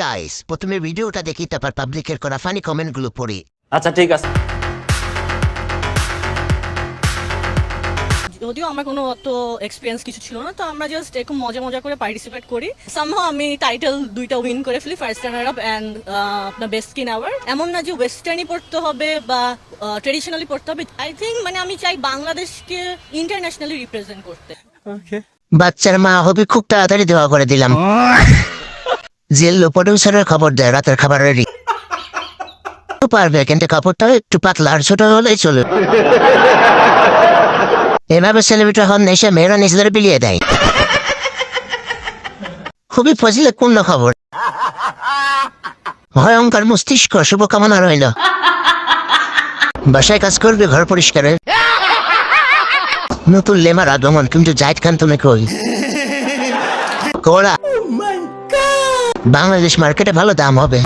Guys প্রথমে ভিডিওটা দেখি তারপর পাবলিকের করা ফানি কমেন্টগুলো পড়ি। আচ্ছা ঠিক আছে। যদিও আমার কোনো অত এক্সপিরিয়েন্স কিছু ছিল না, তো আমরা জাস্ট এরকম মজা মজা করে পার্টিসিপেট করি। সামহাও আমি টাইটেল 2টা উইন করে ফেলি, ফার্স্ট রানার আপ অ্যান্ড আপনার বেস্ট স্কিন অ্যাওয়ার্ড। এমন না যে ওয়েস্টার্নই পড়তে হবে বা ট্রেডিশনালি পড়তে হবে। আই থিঙ্ক মানে আমি চাই বাংলাদেশকে ইন্টারন্যাশনালি রিপ্রেজেন্ট করতে। বাচ্চার মা হবি খুব তাড়াতাড়ি দেওয়া করে দিলাম। জেল প্রডিউসারের খবর দেয় রাতের খাবার রেডি পারবে, কিন্তু কাপড়টা একটু পাতলা আর ছোট হলেই চলে। এভাবে সেলিব্রিটি হন এসে মেয়েরা নিজেদের বিলিয়ে দেয়। খুবই ফজিলতপূর্ণ খবর। ভয়ঙ্কর মস্তিষ্ক শুভকামনা রইল। বাসায় কাজ করবে ঘর পরিষ্কারে। নতুন লেমার আগমন, কিন্তু জাহিদ খান তুমি কই? কোলা বাংলাদেশ মার্কেটে ভালো দাম হবে।